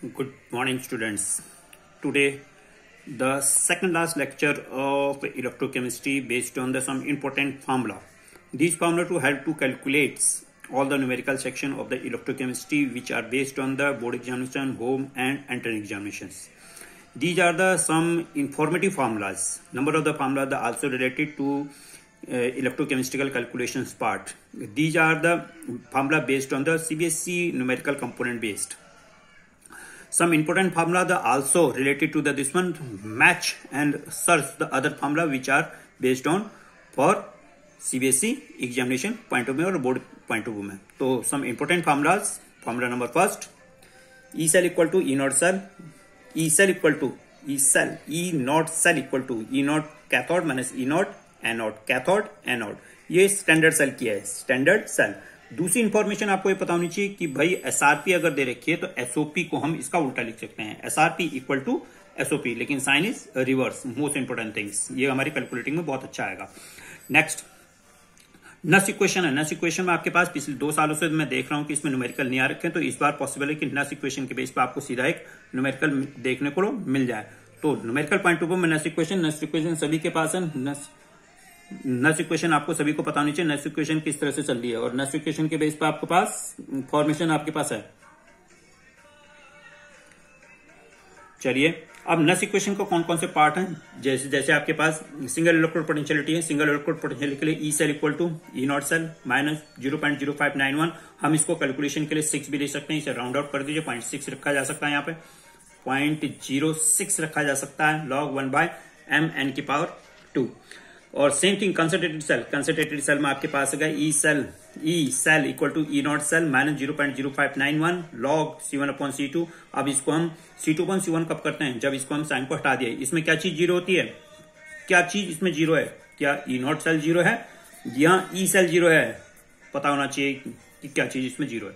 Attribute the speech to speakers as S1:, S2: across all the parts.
S1: Good morning, students. Today, the second last lecture of electrochemistry based on some important formula. These formula to help to calculate all the numerical section of the electrochemistry which are based on the board examination, home and entrance examinations. These are the some informative formulas. Number of the formulas are also related to electrochemical calculations part. These are the formula based on the CBSE numerical component based. Some important formula are also related to this one, match and search the other formula which are based on for CBSE examination point of view or board point of view में. तो some important formulas. Formula number first, E cell equal to E naught cell, E cell equal to E cell, E naught cell equal to E naught cathode minus E naught anode, cathode anode. ये standard cell की है, standard cell. दूसरी information आपको ये पता होनी चाहिए कि भाई एसआरपी अगर दे रखी है तो एसओपी को हम इसका उल्टा लिख सकते हैं, एसआरपी इक्वल टू एसओपी, लेकिन sign is reverse. Most important things, ये हमारी कैलकुलेटिंग में बहुत अच्छा आएगा. नेक्स्ट नस इक्वेशन है. नस इक्वेशन में आपके पास पिछले 2 सालों से मैं देख रहा हूं कि इसमें न्यूमेरिकल नहीं आ रखे, तो इस बार पॉसिबल है कि नस इक्वेशन के बेस पर आपको सीधा एक न्यूमेरिकल देखने को मिल जाए. तो न्यूमेरिकल पॉइंट ऑफ व्यू में नस इक्वेशन सभी के पास है. नस इक्वेशन आपको सभी को पता होनी चाहिए नस इक्वेशन किस तरह से चल रही है, और नस इक्वेशन के बेस पर आपके पास फॉर्मेशन आपके पास है. चलिए, अब नस इक्वेशन को कौन कौन से पार्ट हैं, जैसे आपके पास सिंगल इलेक्ट्रोड पोटेंशियलिटी है. सिंगल इलेक्ट्रोड पोटेंशियलिटी के लिए E cell equal to E naught cell minus 0.0591. हम इसको कैलकुलेशन के लिए 6 भी ले सकते हैं, इसे राउंड आउट कर दीजिए. 0.6 रखा जा सकता है, यहाँ पे 0.06 रखा जा सकता है, log 1/mn⁻². और सेम थिंग कंसंट्रेटेड सेल में आपके पास है E cell equal to E naught cell minus 0.0591 log C1/C2. अब इसको हम C2/C1 कब करते हैं, जब इसको हम साइन को हटा दिए. इसमें क्या चीज जीरो होती है, क्या चीज इसमें जीरो है, क्या ई नॉट सेल जीरो है या ई सेल जीरो है, पता होना चाहिए कि क्या चीज इसमें जीरो है.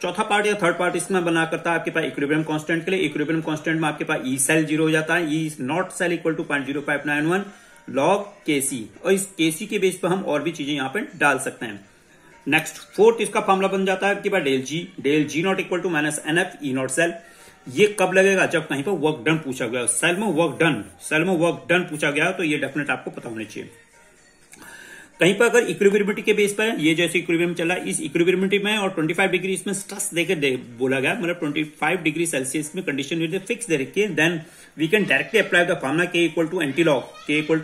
S1: चौथा पार्ट या थर्ड पार्ट इसमें बना करता है आपके पास इक्विलिब्रियम कांस्टेंट के लिए. इक्विलिब्रियम कांस्टेंट में आपके पास ई सेल जीरो हो जाता है, E naught cell equal to 0.0591 log KC, और इस KC के बेस पर हम और भी चीजें यहां पे डाल सकते हैं. नेक्स्ट फोर्थ इसका फॉर्मूला बन जाता है आपके पास del G naught equal to minus NF E naught cell. ये कब लगेगा, जब कहीं पर वर्क डन पूछा गया, सेल में वर्क डन पूछा गया, तो ये डेफिनेट आपको पता होना चाहिए. कहीं पर अगर इक्विलिब्रियमिटी के बेस पर ये जैसे इक्विलिब्रियम चला, इस इक्विलिब्रियमिटी में और 25 डिग्री इसमें स्ट्रेस देकर बोला गया, मतलब 25 डिग्री सेल्सियस में कंडीशन फिक्स दे रखी है, then we can directly apply the formula K equal to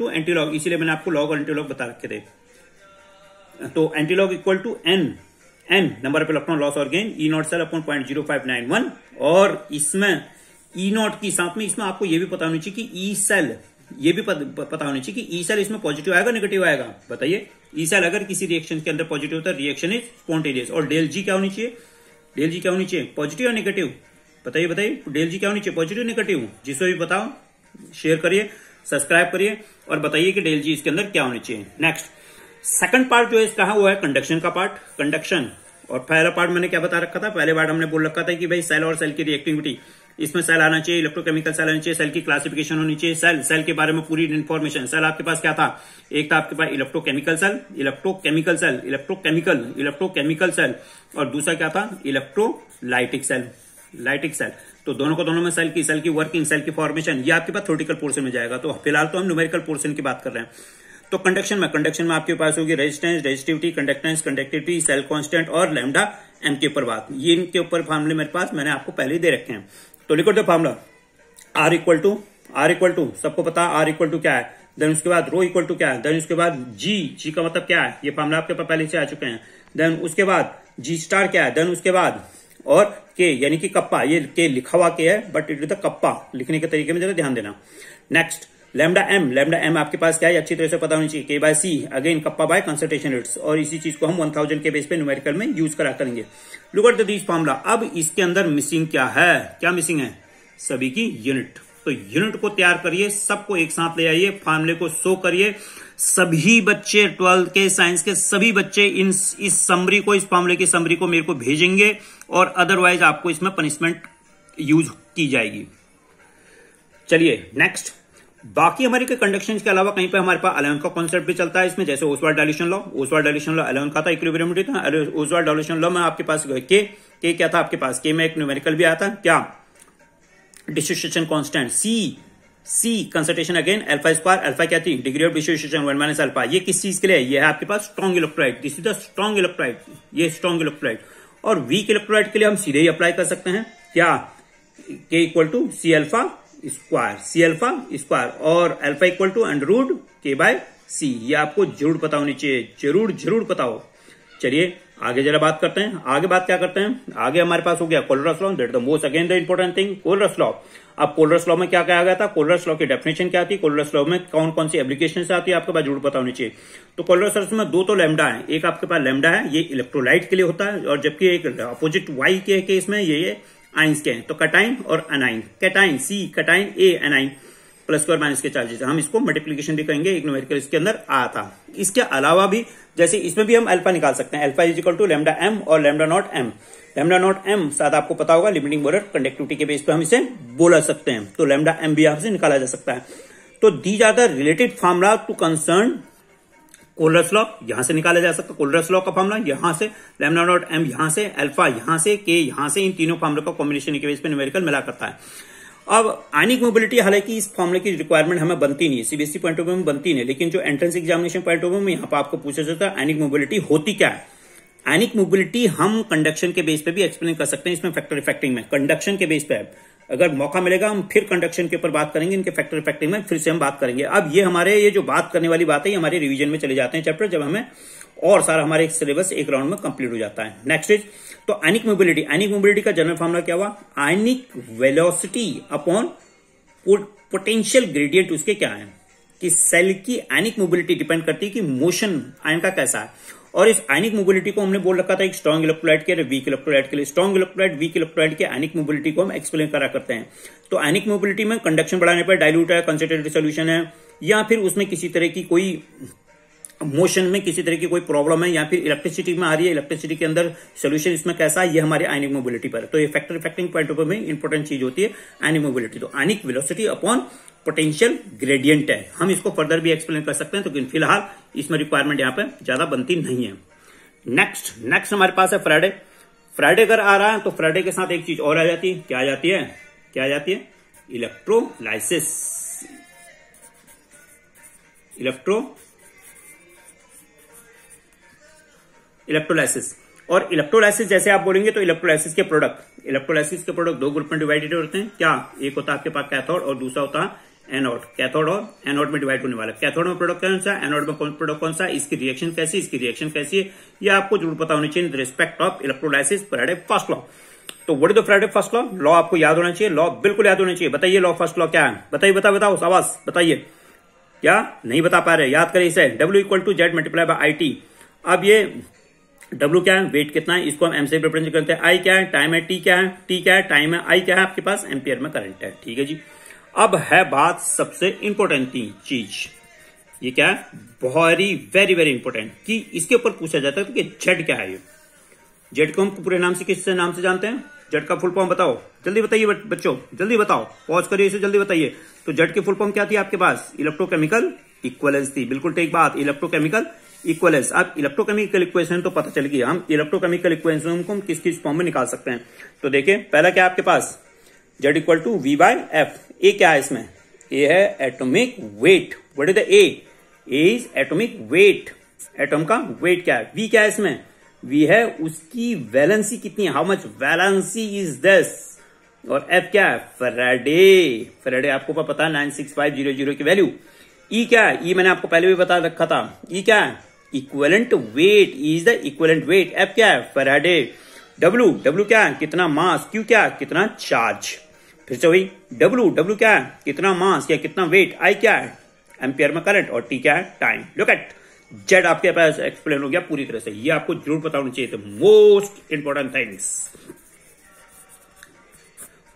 S1: antilog. इसीलिए मैंने आपको लॉग और एंटीलॉग बता रखे थे. तो antilog equal to N number of electron loss और gain E naught cell upon 0.0591. और इसमें ई नॉट की साथ में इसमें आपको ये भी पता होनी चाहिए कि ई सेल, ये भी पता होनी चाहिए कि ई सेल इसमें पॉजिटिव आएगा नेगेटिव आएगा. बताइए, ई सेल अगर किसी रिएक्शन के अंदर पॉजिटिव होता है, रिएक्शन इज स्पॉन्टेनियस. और डेल जी क्या होनी चाहिए, पॉजिटिव या नेगेटिव, बताइए डेल जी क्या होनी चाहिए, पॉजिटिव नेगेटिव. जिसको भी बताओ शेयर करिए, सब्सक्राइब करिए और बताइए कि डेल जी इसके अंदर क्या होनी चाहिए. नेक्स्ट सेकंड पार्ट जो है इसका वो है कंडक्शन का पार्ट, कंडक्शन. और पहला पार्ट मैंने क्या बता रखा था, पहले पार्ट हमने बोल रखा था कि भाई सेल और सेल की रिएक्टिविटी, इसमें सेल आना चाहिए, इलेक्ट्रोकेमिकल सेल आना चाहिए, सेल की क्लासिफिकेशन होनी चाहिए, सेल के बारे में पूरी इन्फॉर्मेशन. सेल आपके पास क्या था, एक था आपके पास इलेक्ट्रोकेमिकल सेल, और दूसरा क्या था इलेक्ट्रोलाइटिक सेल. तो दोनों में सेल की वर्किंग, सेल की फॉर्मेशन, ये आपके पास थ्योरेटिकल पोर्शन में जाएगा. तो फिलहाल तो हम न्यूमेरिकल पोर्शन की बात कर रहे हैं. तो कंडक्शन में आपके पास होगी रेजिस्टिविटी, कंडक्टिविटी, सेल कांस्टेंट और लैम्डा एम के ऊपर बात. ये इनके ऊपर फार्मूले मेरे पास मैंने आपको पहले ही दे रखे हैं. तो लिखो दो फार्मूला, R इक्वल टू सबको पता R इक्वल टू क्या है, देन उसके बाद रो इक्वल टू क्या है, देन उसके बाद G का मतलब क्या है, ये फार्मूला आपके पास पहले से आ चुके हैं. देन उसके बाद G स्टार क्या है, देन उसके बाद और K यानी कि कप्पा, ये K लिखा हुआ K है but it is the kappa, लिखने के तरीके में जरा ध्यान देना. नेक्स्ट लैम्डा एम आपके पास क्या है, अच्छी तरह से पता होनी चाहिए, K/C again kappa by concentration rates. और इसी चीज को हम 1000 के बेस पे न्यूमेरिकल में यूज करा करेंगे. Look at this formula. अब इसके अंदर मिसिंग क्या है, क्या मिसिंग है, सभी की यूनिट. तो यूनिट को तैयार करिए, सबको एक साथ ले आइए, फार्मूले को शो करिए. सभी बच्चे 12th के साइंस के सभी बच्चे इस फार्मूले की समरी को मेरे को भेजेंगे, और अदरवाइज आपको इसमें पनिशमेंट यूज की जाएगी. चलिए नेक्स्ट, बाकी हमारे के कंडक्शन के अलावा कहीं पे हमारे पास 11 का कॉन्सेप्ट भी चलता है इसमें, जैसे ओसवाल्ड डायल्यूशन लॉ 11 का था, इक्विलिब्रियम था. ओसवाल्ड डायल्यूशन लॉ में आपके पास के क्या था, आपके पास के में एक न्यूमेरिकल भी आता है क्या, dissociation constant, C concentration again alpha square, alpha क्या थी, degree of dissociation 1 minus alpha. ये किस चीज के लिए, ये है आपके पास strong electrolyte, this is the strong electrolyte, ये स्ट्रॉन्ग इलेक्ट्रोलाइट। और वीक इलेक्ट्रोलाइट के लिए हम सीधे ही अप्लाई कर सकते हैं क्या, K equal to C alpha square और alpha equal to under K by C. ये आपको जरूर पता होनी चाहिए, जरूर पता हो। चलिए आगे जरा बात करते हैं, आगे बात क्या करते हैं, आगे हमारे पास हो गया Kohlrausch law, that the most again the important thing, Kohlrausch law. अब कोलरस लॉ में क्या कहा गया था, कोलरस लॉ की डेफिनेशन क्या थी, कोलरस लॉ में कौन कौन सी एप्लीकेशन आती है आपके पास जरूर पता होनी चाहिए। तो कोलरस लॉ में दो तो लैम्डा है, एक आपके पास लैम्डा है ये इलेक्ट्रोलाइट के लिए होता है, और जबकि एक अपोजिट वाई के केस में ये आइंस के हैं। तो कटाइन और अनाइन, कैटाइन सी कटाइन ए एनाइन प्लस स्क्वायर माइनस के चार्जेस, हम इसको मल्टीप्लीकेशन भी करेंगे, एक न्यूमेरिकल इसके अंदर आया था। इसके अलावा भी जैसे इसमें भी हम अल्फा निकाल सकते हैं, alpha is equal to lambda M और lambda naught M. Lambda naught M शायद आपको पता होगा, लिमिटिंग बोरर कंडक्टिविटी के बेस पे हम इसे बोला सकते हैं, तो लैम्डा एम भी यहां से निकाला जा सकता है। तो these are the related formula to concern Kohlrausch law, यहां से निकाला जा सकता है कोलरस लॉ का फार्मूला, यहां से लैम्डा नॉट एम, यहां से अल्फा, यहां से के, यहां से इन तीनों फार्मूला का कॉम्बिनेशन के बेस पे न्यूमेरिकल मिला करता है। अब आयनिक मोबिलिटी, हालांकि इस फॉर्मूले की रिक्वायरमेंट हमें बनती नहीं है, सीबीएसई पॉइंट ऑफ व्यू में बनती नहीं, लेकिन जो entrance examination point of view में यहाँ पर आपको पूछा जाता है आयनिक मोबिलिटी होती क्या है। आयनिक मोबिलिटी हम कंडक्शन के बेस पे भी एक्सप्लेन कर सकते हैं, इसमें फैक्टर इफेक्टिंग में कंडक्शन के बेस पे अगर मौका मिलेगा हम फिर कंडक्शन के ऊपर बात करेंगे, इनके फैक्टर इफेक्टिंग में फिर से हम बात करेंगे। अब ये हमारे ये जो बात करने वाली बात है, ये हमारे रिवीजन में चले जाते हैं चैप्टर, जब हमें और सारा हमारे सिलेबस एक राउंड में कंप्लीट हो जाता है। नेक्स्ट इज तो आयनिक मोबिलिटी का जनरल फॉर्मूला क्या हुआ, आयनिक वेलोसिटी अपॉन पोटेंशियल ग्रेडियंट। उसके क्या है कि सेल की आयनिक मोबिलिटी डिपेंड करती है कि मोशन आयन का कैसा है, और इस आयनिक मोबिलिटी को हमने बोल रखा था एक स्ट्रॉन्ग इलेक्ट्रोलाइट के वीक इलेक्ट्रोलाइट के लिए। स्ट्रॉन्ग इलेक्ट्रोलाइट वीक इलेक्ट्रोलाइट के आयनिक मोबिलिटी को हम एक्सप्लेन करा करते हैं। तो आयनिक मोबिलिटी में कंडक्शन बढ़ाने पर डाइल्यूट है, कंसंट्रेटेड सॉल्यूशन है, या फिर उसमें किसी तरह की कोई मोशन में किसी तरह की कोई प्रॉब्लम है, या फिर इलेक्ट्रिसिटी में आ रही है, इलेक्ट्रिसिटी के अंदर सोल्यूशन इसमें कैसा है, ये हमारे आयनिक मोबिलिटी पर। तो ये factor affecting point of view में इंपॉर्टेंट चीज होती है आयनिक मोबिलिटी। तो ionic velocity upon potential gradient है, हम इसको फर्दर भी एक्सप्लेन कर सकते हैं, तो फिलहाल इसमें रिक्वायरमेंट यहां पर ज्यादा बनती नहीं है। नेक्स्ट हमारे पास है फ्राइडे अगर आ रहा है तो फ्राइडे के साथ एक चीज और आ जाती है, क्या आ जाती है इलेक्ट्रोलाइसिस। और इलेक्ट्रोलाइसिस जैसे आप बोलेंगे तो इलेक्ट्रोलाइसिस के प्रोडक्ट दो ग्रुप में डिवाइडेड होते हैं क्या, एक होता है आपके पास कैथोड और दूसरा होता है एनोड। कैथोड और एनोड में डिवाइड होने वाला है। कैथोड में प्रोडक्ट कौन सा, एनोड में प्रोडक्ट कौन सा, इसकी रिएक्शन कैसी है, ये आपको जरूर पता होनी चाहिए respect of electrolysis Faraday first law. तो what is the Faraday first law आपको याद होना चाहिए, लॉ बिल्कुल याद होना चाहिए। बताइए लॉ फर्स्ट लॉ क्या है, बताओ शाबाश बताइए, क्या नहीं बता पा रहे, याद करें इसे, W equal to Z multiply by IT। अब ये W क्या है, वेट कितना है, इसको हम एम से रिप्रेजेंट करते हैं। I क्या है, टाइम है, T क्या है, टाइम है, I क्या है आपके पास, एम्पियर में करंट है। ठीक है जी। अब है बात सबसे इंपॉर्टेंट चीज, ये क्या है, वेरी वेरी इंपॉर्टेंट, कि इसके ऊपर पूछा जाता है कि जेड क्या है। ये जेड को हम पूरे नाम से किस नाम से जानते हैं, जेड का फुल फॉर्म बताओ, जल्दी बताइए बच्चों, जल्दी बताओ, पॉज करिए इसे, जल्दी बताइए। तो जेड की फुल फॉर्म क्या थी आपके पास, इलेक्ट्रोकेमिकल इक्विवेलेंस थी, बिल्कुल ठीक बात, इलेक्ट्रोकेमिकल इक्विवेलेंस। अब इलेक्ट्रोकेमिकल इक्वेशन तो पता चल गई, हम इलेक्ट्रोकेमिकल इक्वेशन को हम किस किस फॉर्म में निकाल सकते हैं। तो देखिए पहला क्या आपके पास, Z equal to V by F। A क्या है इसमें, ए है atomic weight, what is the A is atomic weight, atom का वेट क्या है। V क्या है इसमें, V है उसकी वैलेंसी कितनी है, how much valency is this, और F क्या है, फैराडे आपको पता है 96500 की वैल्यू। E क्या है, E मैंने आपको पहले भी बता रखा था, E क्या है, equivalent weight, is the equivalent weight. F क्या है, फैराडे। W क्या है, कितना मास, Q क्या है, कितना चार्ज, फिर से वही W क्या है, कितना मास या कितना वेट, I क्या है, एम्पियर में करंट, और T क्या है, टाइम। लुक एट जेड आपके पास एक्सप्लेन हो गया पूरी तरह से, ये आपको जरूर पता होना चाहिए। Most important things,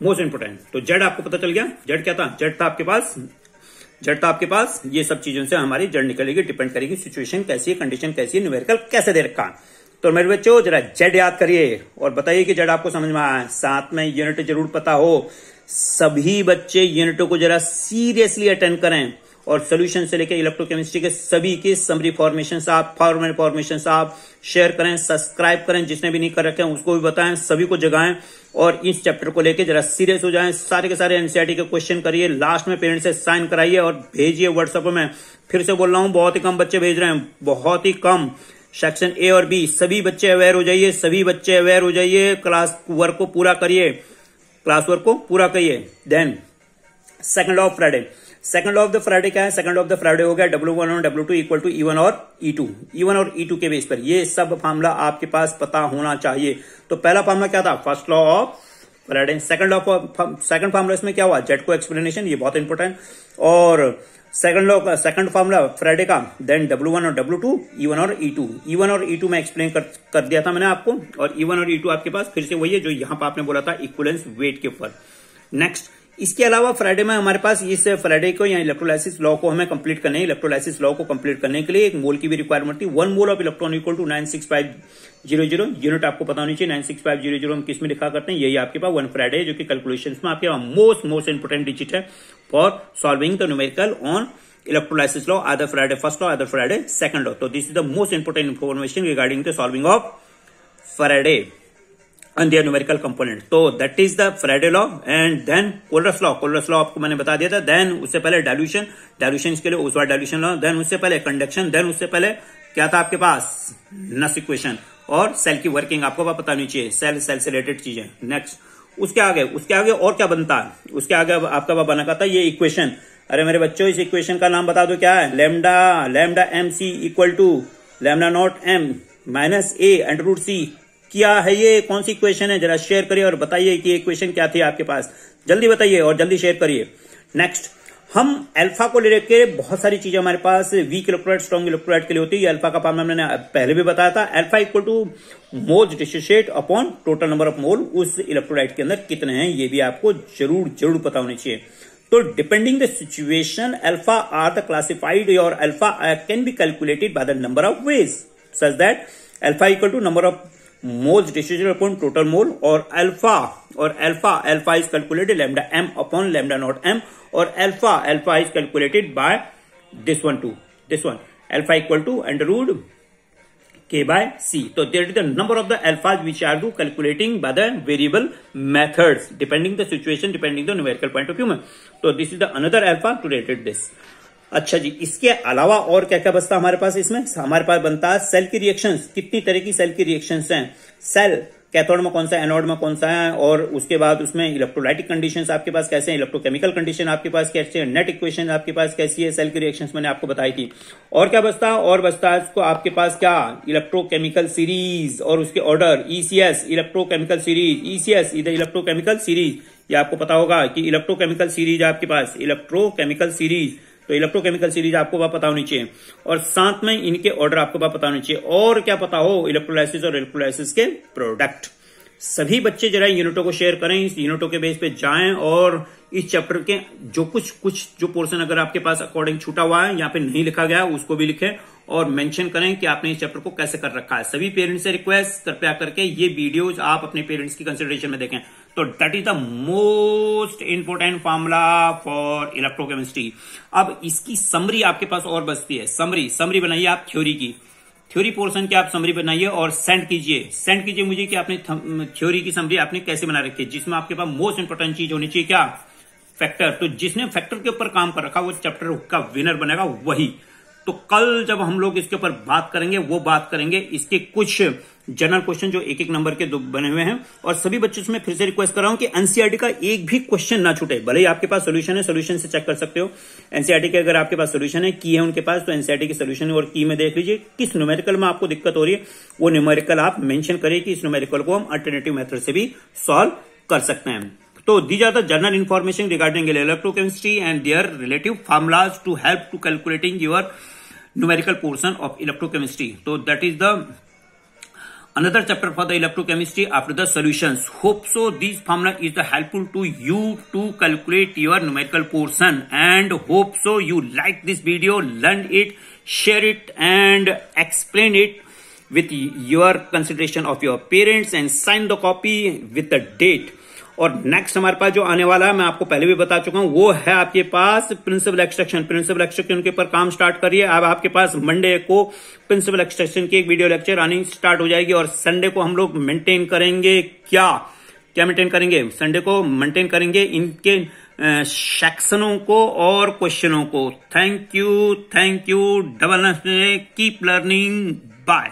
S1: most important. तो जेड आपको पता चल गया, जेड क्या था, जेड था आपके पास ये सब चीजों से हमारी जेड निकलेगी, डिपेंड करेगी सिचुएशन कैसी है, कंडीशन कैसी है, न्यूमेरिकल कैसे दे रखा। तो मेरे बच्चों जरा जेड याद करिए और बताइए कि जेड आपको समझ में आया। साथ में यूनिट जरूर पता हो, सभी बच्चे यूनिटों को जरा सीरियसली अटेंड करें और सोल्यूशन से लेकर इलेक्ट्रोकेमिस्ट्री के सभी के समरी फॉर्मेशन आप शेयर करें, सब्सक्राइब करें, जिसने भी नहीं कर रखे हैं उसको भी बताएं, सभी को जगाएं और इस चैप्टर को लेकर जरा सीरियस हो जाएं। सारे के सारे एनसीईआरटी के क्वेश्चन करिए, लास्ट में पेरेंट्स से साइन कराइए और भेजिए व्हाट्सएप में। फिर से बोल रहा हूं, बहुत ही कम बच्चे भेज रहे हैं, बहुत ही कम। सेक्शन ए और बी सभी बच्चे अवेयर हो जाइए, क्लास वर्क को पूरा करिए। Then second law of Faraday, second law of the Faraday क्या है? Second law of the Faraday हो गया W1 और W2 इक्वल टू E1 और E2 के बेस पर। ये सब फार्मूला आपके पास पता होना चाहिए। तो पहला फार्मूला क्या था? First law of Faraday. Second formula इसमें क्या हुआ? जेड को एक्सप्लेनेशन, ये बहुत इंपॉर्टेंट। और सेकंड फार्मूला फ्राइडे का, देन W1 और W2, E1 और E2 में एक्सप्लेन कर दिया था मैंने आपको। और E1 और E2 आपके पास फिर से वही है जो यहां पर आपने बोला था इक्विवेलेंस वेट के ऊपर। नेक्स्ट, इसके अलावा फ्राइडे में हमारे पास इस फ्राइडे को या इलेक्ट्रोलाइसिस लॉ को हमें कंप्लीट करने है। इलेक्ट्रोलाइसिस लॉ को कंप्लीट करने के लिए एक मोल की भी रिक्वायरमेंट थी। 1 mole of electron equal to 96500। Unit आपको पता होनी चाहिए। 96500 हम किस में लिखा करते हैं? यही आपके पास 1 फ्राइडे है, जो कि कैलकुलेशंस में आपके मोस्ट इंपोर्टेंट डिजिट है for solving the numerical on electrolysis law, आदर फ्राइडे फर्स्ट लॉ, आदर फ्राइडे सेकंड लॉ। तो this is the most important information regarding the solving of Friday and their numerical component. तो that is the Faraday law and then Coleridge law आपको मैंने बता दिया था। then उससे पहले डायल्यूशन के लिए ओसवाल्ड डायल्यूशन लॉ, then उससे पहले कंडक्शन, then उससे पहले क्या था आपके पास? नस इक्वेशन और सेल की वर्किंग आपको पता होनी चाहिए, सेल से रिलेटेड चीजें। नेक्स्ट, उसके आगे और क्या बनता है? उसके आगे आपका बना था ये इक्वेशन। अरे मेरे बच्चों, इस इक्वेशन का नाम बता दो क्या है? Lambda MC equal to lambda naught M minus A under root C। क्या है ये? कौन सी इक्वेशन है? जरा शेयर करिए और बताइए कि इक्वेशन क्या थी आपके पास। जल्दी बताइए और जल्दी शेयर करिए। नेक्स्ट, हम अल्फा को लेकर बहुत सारी चीजें हमारे पास वीक इलेक्ट्रोलाइट स्ट्रॉन्ग इलेक्ट्रोलाइट के लिए होती है। अल्फा का फार्मूला मैंने पहले भी बताया था। Alpha equal two moles dissociate upon total number of mole उस इलेक्ट्रोलाइट के अंदर कितने हैं, ये भी आपको जरूर पता होनी चाहिए। तो depending the situation alpha are the classified और alpha can be calculated by the number of ways such that alpha equal to number of moles dissociated upon total mole और alpha is calculated lambda M upon lambda naught M और alpha is calculated by this one alpha equal to under root K by C. So there is the number of the alphas which are do calculating by the variable methods depending the situation, depending the numerical point of view में। तो this is the another alpha to relate this। अच्छा जी, इसके अलावा और क्या क्या बचता हमारे पास? इसमें हमारे पास बनता है सेल की रिएक्शंस। कितनी तरह की सेल की रिएक्शंस हैं? सेल कैथोड में कौन सा, एनोड में कौन सा है, और उसके बाद उसमें इलेक्ट्रोलाइटिक कंडीशंस आपके पास कैसे हैं, इलेक्ट्रोकेमिकल कंडीशन आपके पास कैसे है, नेट इक्वेशन आपके पास कैसी है, सेल की रिएक्शंस मैंने आपको बताई थी। और क्या बचता है? और बचता है इसको आपके पास क्या? इलेक्ट्रोकेमिकल सीरीज और उसके order ECS electrochemical series, ECS इधर इलेक्ट्रोकेमिकल सीरीज। ये आपको पता होगा कि इलेक्ट्रोकेमिकल सीरीज आपके पास इलेक्ट्रोकेमिकल सीरीज, तो इलेक्ट्रोकेमिकल सीरीज आपको पता होनी चाहिए और साथ में इनके ऑर्डर आपको पता होनी चाहिए। और क्या पता हो? इलेक्ट्रोलाइसिस और इलेक्ट्रोलाइसिस के प्रोडक्ट। सभी बच्चे जरा यूनिटों को शेयर करें, इस यूनिटों के बेस पे जाएं और इस चैप्टर के जो कुछ पोर्शन अगर आपके पास अकॉर्डिंग छूटा हुआ है, यहाँ पे नहीं लिखा गया, उसको भी लिखें और मेंशन करें कि आपने इस चैप्टर को कैसे कर रखा है। सभी पेरेंट्स से रिक्वेस्ट कृपया करके ये वीडियोज आप अपने पेरेंट्स की कंसिडरेशन में देखें। तो that is the most important formula for electrochemistry. अब इसकी समरी आपके पास और बचती है। समरी बनाइए आप थ्योरी पोर्शन की आप समरी बनाइए और सेंड कीजिए मुझे कि आपने थ्योरी की समरी आपने कैसे बना रखी है, जिसमें आपके पास मोस्ट इंपोर्टेंट चीज होनी चाहिए क्या? फैक्टर। तो जिसने फैक्टर के ऊपर काम कर रखा वो चैप्टर का विनर बनेगा वही। तो कल जब हम लोग इसके ऊपर बात करेंगे इसके कुछ जनरल क्वेश्चन जो एक नंबर के बने हुए हैं। और सभी बच्चों से मैं फिर से रिक्वेस्ट कर रहा हूं कि एनसीईआरटी का एक भी क्वेश्चन ना छूटे। भले ही आपके पास सोल्यूशन है, सोल्यूशन से चेक कर सकते हो एनसीईआरटी के। अगर आपके पास सोल्यूशन है, की है उनके पास, तो एनसीईआरटी के सोल्यूशन और की में देख लीजिए किस न्यूमेरिकल में आपको दिक्कत हो रही है। वो न्यूमेरिकल आप मेंशन करिए कि इस न्यूमेरिकल को हम अल्टरनेटिव मेथड से भी सॉल्व कर सकते हैं। तो these are the general information regarding electrochemistry and their relative formulas to help to calculating your numerical portion of electrochemistry. So that is the another chapter for the electrochemistry after the solutions. Hope so this formula is the helpful to you to calculate your numerical portion, and hope so you like this video, learn it, share it and explain it with your consideration of your parents and sign the copy with the date. और next हमारे पास जो आने वाला है, मैं आपको पहले भी बता चुका हूं, वो है आपके पास प्रिंसिपल एक्सट्रैक्शन। प्रिंसिपल एक्सट्रैक्शन के ऊपर काम स्टार्ट करिए। अब आपके पास मंडे को प्रिंसिपल एक्सट्रैक्शन की एक वीडियो लेक्चर आनी स्टार्ट हो जाएगी और संडे को हम लोग मेंटेन करेंगे क्या मेंटेन करेंगे, संडे को मेंटेन करेंगे इनके सेक्शनों को और क्वेश्चनों को। Thank you, keep learning, bye.